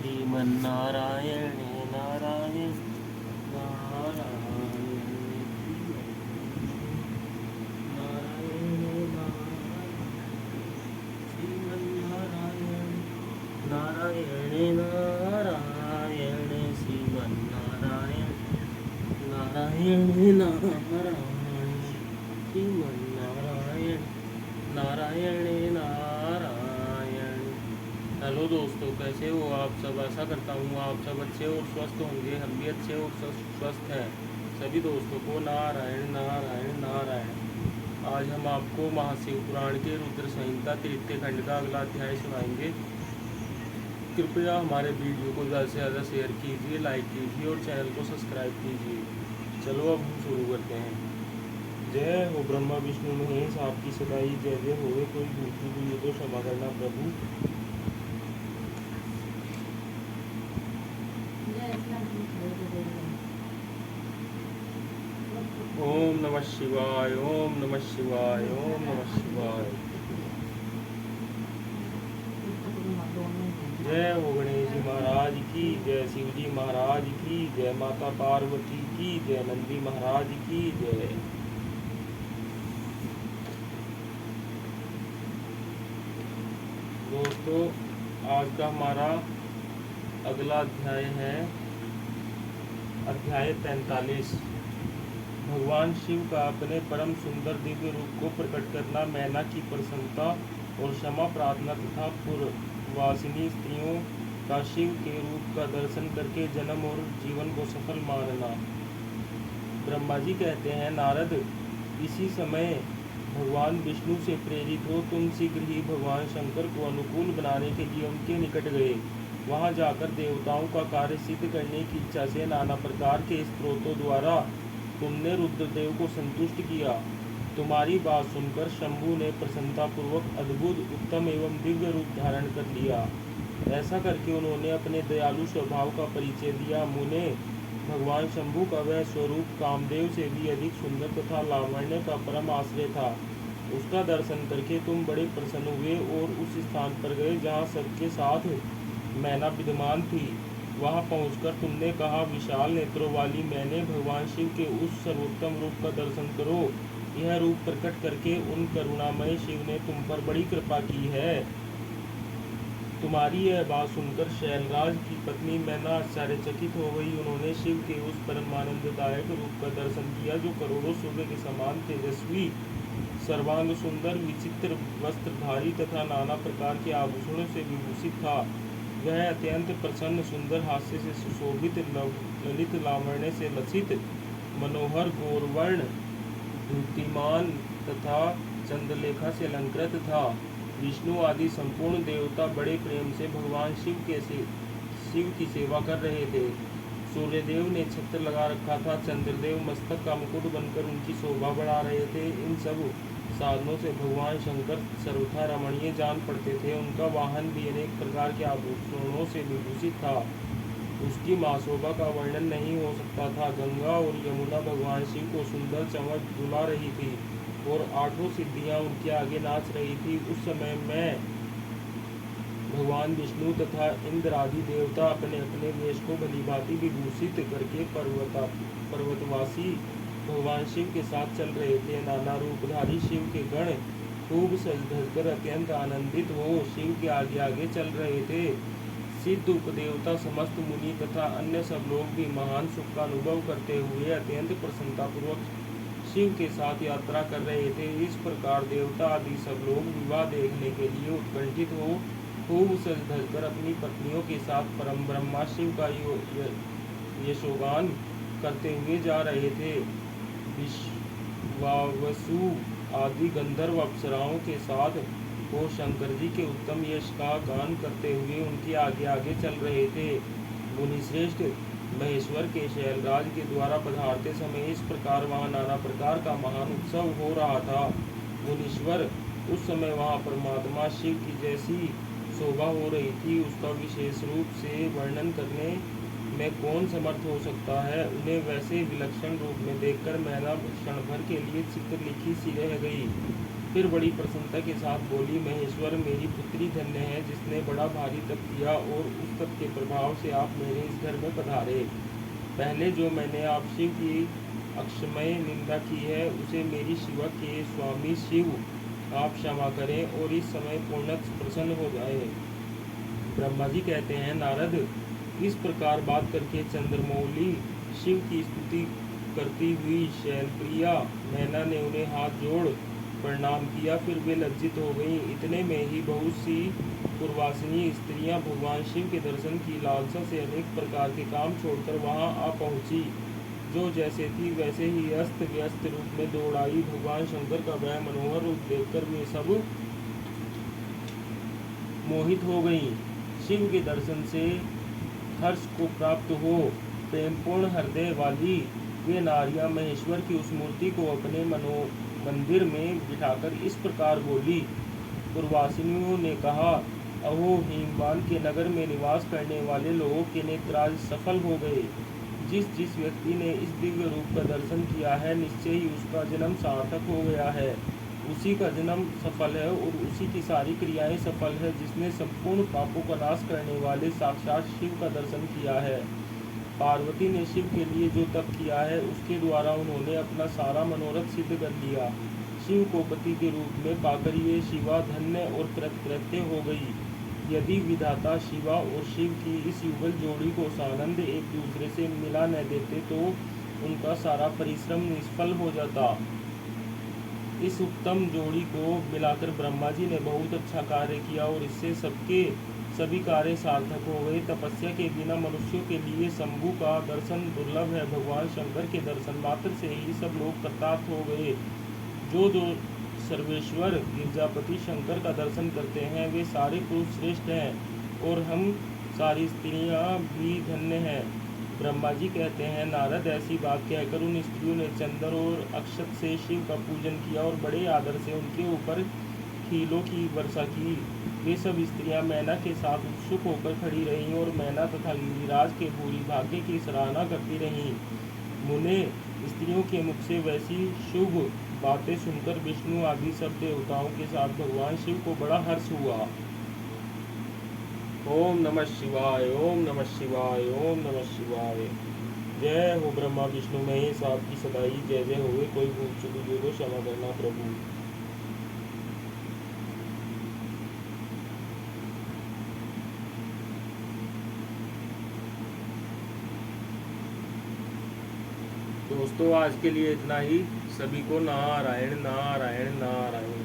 Sriman Narayana Narayan Narayan Sriman Narayana Narayan Narayan Sriman Narayana Narayan Narayan Sriman Narayana Narayan Narayan. Hello दोस्तों, कैसे हो आप सब। आशा करता हूँ आप सब अच्छे और स्वस्थ होंगे। हम भी अच्छे और स्वस्थ हैं। सभी दोस्तों को नारायण नारायण नारायण। आज हम आपको महाशिव पुराण के रुद्र संहिता तृतीय खंड का अगला अध्याय सुनाएंगे। कृपया हमारे वीडियो को ज़्यादा से ज़्यादा शेयर कीजिए, लाइक कीजिए और चैनल को सब्सक्राइब कीजिए। चलो अब हम शुरू करते हैं। जय हो ब्रह्मा विष्णु महेश, आपकी सदाई जय जय होवे। कोई भूल हुई तो क्षमा करना प्रभु। ओम नमः शिवाय, ओम नमः शिवाय, ओम नमः शिवाय। जय हो गणेश जी महाराज की जय, शिव जी महाराज की जय, माता पार्वती की जय, नंदी महाराज की जय। दोस्तों, आज का हमारा अगला अध्याय है अध्याय 43। भगवान शिव का अपने परम सुंदर दिव्य रूप को प्रकट करना, मैना की प्रसन्नता और क्षमा प्रार्थना तथा पूर्ववासिनी स्त्रियों का शिव के रूप का दर्शन करके जन्म और जीवन को सफल मानना। ब्रह्मा जी कहते हैं, नारद, इसी समय भगवान विष्णु से प्रेरित हो तुम शीघ्र ही भगवान शंकर को अनुकूल बनाने के लिए उनके निकट गए। वहां जाकर देवताओं का कार्य सिद्ध करने की इच्छा से नाना प्रकार के स्त्रोतों द्वारा तुमने रुद्रदेव को संतुष्ट किया। तुम्हारी बात सुनकर शंभु ने प्रसन्नतापूर्वक अद्भुत उत्तम एवं दिव्य रूप धारण कर लिया। ऐसा करके उन्होंने अपने दयालु स्वभाव का परिचय दिया। मुने, भगवान शंभु का वह स्वरूप कामदेव से भी अधिक सुंदर तथा लावण्य का परम आश्रय था। उसका दर्शन करके तुम बड़े प्रसन्न हुए और उस स्थान पर गए जहाँ सबके साथ मैना विद्यमान थी। वहां पहुंचकर तुमने कहा, विशाल नेत्रों वाली मैंने भगवान शिव के उस सर्वोत्तम रूप का दर्शन करो। यह रूप प्रकट करके उन करुणामय शिव ने तुम पर बड़ी कृपा की है। तुम्हारी यह बात सुनकर शैलराज की पत्नी मैना आश्चर्यचकित हो गई। उन्होंने शिव के उस परमानंददायक रूप का दर्शन किया जो करोड़ों सूर्य के समान तेजस्वी, सर्वांग सुंदर, विचित्र वस्त्रधारी तथा नाना प्रकार के आभूषणों से विभूषित था। वह अत्यंत प्रसन्न, सुंदर, हास्य से सुशोभित, ललित लावण्य से लसित, मनोहर, गौरवर्ण, द्युतिमान तथा चंद्रलेखा से अलंकृत था। विष्णु आदि संपूर्ण देवता बड़े प्रेम से भगवान शिव की सेवा कर रहे थे। सूर्यदेव ने छत्र लगा रखा था। चंद्रदेव मस्तक का मुकुट बनकर उनकी शोभा बढ़ा रहे थे। इन सब साधनों से भगवान शंकर सर्वथा रमणीय जान पड़ते थे। उनका वाहन भी अनेक प्रकार के आभूषणों से विभूषित था। उसकी माशोभा का वर्णन नहीं हो सकता था। गंगा और यमुना भगवान शिव को सुंदर चमक दुला रही थी और 8 सिद्धियां उनके आगे नाच रही थी। उस समय में भगवान विष्णु तथा इंद्र आदि देवता अपने अपने वेश को भलीभांति विभूषित करके पर्वतवासी भगवान शिव के साथ चल रहे थे। नाना रूपधारी शिव के गण खूब सज धजकर अत्यंत आनंदित हो शिव के आगे आगे चल रहे थे। सिद्ध उपदेवता, समस्त मुनि तथा अन्य सब लोग भी महान सुख का अनुभव करते हुए अत्यंत प्रसन्नतापूर्वक शिव के साथ यात्रा कर रहे थे। इस प्रकार देवता आदि सब लोग विवाह देखने के लिए उत्कंठित हो खूब सज धजकर अपनी पत्नियों के साथ परम ब्रह्मा शिव का यशोगान करते हुए जा रहे थे। विश्वावसु आदि गंधर्व अप्सराओं के साथ वो शंकर जी के उत्तम यश का गान करते हुए उनके आगे आगे चल रहे थे। मुनिश्रेष्ठ, महेश्वर के शैलराज के द्वारा पधारते समय इस प्रकार वहाँ नाना प्रकार का महान उत्सव हो रहा था। मुनीश्वर, उस समय वहाँ परमात्मा शिव की जैसी शोभा हो रही थी, उसका विशेष रूप से वर्णन करने में कौन समर्थ हो सकता है। उन्हें वैसे विलक्षण रूप में देखकर मैना क्षण भर के लिए चित्र लिखी सी रह गई। फिर बड़ी प्रसन्नता के साथ बोली, महेश्वर, मेरी पुत्री धन्य है जिसने बड़ा भारी तप किया और उस तप के प्रभाव से आप मेरे इस घर में पधारे। पहले जो मैंने आप शिव की अक्षमय निंदा की है उसे मेरी शिवा के स्वामी शिव आप क्षमा करें और इस समय पूर्णतः प्रसन्न हो जाए। ब्रह्मा जी कहते हैं, नारद, इस प्रकार बात करके चंद्रमौली शिव की स्तुति करती हुई शैलप्रिया मैना ने उन्हें हाथ जोड़ प्रणाम किया। फिर वे लज्जित हो गईं। इतने में ही बहुत सी पूर्वासिनी स्त्रियां भगवान शिव के दर्शन की लालसा से अनेक प्रकार के काम छोड़कर वहां आ पहुंची। जो जैसे थी वैसे ही अस्त व्यस्त रूप में दौड़ आई। भगवान शंकर का वह मनोहर रूप देखकर वे सब मोहित हो गईं। शिव के दर्शन से हर्ष को प्राप्त हो प्रेमपूर्ण हृदय वाली वे नारियां महेश्वर की उस मूर्ति को अपने मंदिर में बिठाकर इस प्रकार बोली। पूर्वासिनियों ने कहा, अहो, हिमवान के नगर में निवास करने वाले लोगों के नेत्र आज सफल हो गए। जिस जिस व्यक्ति ने इस दिव्य रूप का दर्शन किया है निश्चय ही उसका जन्म सार्थक हो गया है। उसी का जन्म सफल है और उसी की सारी क्रियाएं सफल है जिसने संपूर्ण पापों का नाश करने वाले साक्षात शिव का दर्शन किया है। पार्वती ने शिव के लिए जो तप किया है उसके द्वारा उन्होंने अपना सारा मनोरथ सिद्ध कर लिया। शिव को पति के रूप में पाकर ये शिवा धन्य और कृतकृत्य हो गई। यदि विधाता शिवा और शिव की इस युगल जोड़ी को सानंद एक दूसरे से मिला न देते तो उनका सारा परिश्रम निष्फल हो जाता। इस उत्तम जोड़ी को मिलाकर ब्रह्मा जी ने बहुत अच्छा कार्य किया और इससे सभी कार्य सार्थक हो गए। तपस्या के बिना मनुष्यों के लिए शंभु का दर्शन दुर्लभ है। भगवान शंकर के दर्शन मात्र से ही सब लोग कृतार्थ हो गए। जो सर्वेश्वर गिरजापति शंकर का दर्शन करते हैं वे सारे पुरुष श्रेष्ठ हैं और हम सारी स्त्रियां भी धन्य हैं। ब्रह्मा जी कहते हैं, नारद, ऐसी बात कहकर उन स्त्रियों ने चंदन और अक्षत से शिव का पूजन किया और बड़े आदर से उनके ऊपर खीलों की वर्षा की। वे सब स्त्रियां मैना के साथ उत्सुक होकर खड़ी रहीं और मैना तथा गिरिराज के भूरी भाग्य की सराहना करती रहीं। मुने, स्त्रियों के मुख से वैसी शुभ बातें सुनकर विष्णु आदि सब देवताओं के साथ भगवान शिव को बड़ा हर्ष हुआ। ओम नमः शिवाय, ओम नमः शिवाय, ओम नमः शिवाय। जय हो ब्रह्मा विष्णु महेश, आपकी सदाई जय जय होवे। कोई भूल चूक हुई हो तो क्षमा करना प्रभु। दोस्तों, आज के लिए इतना ही। सभी को नारायण नारायण नारायण।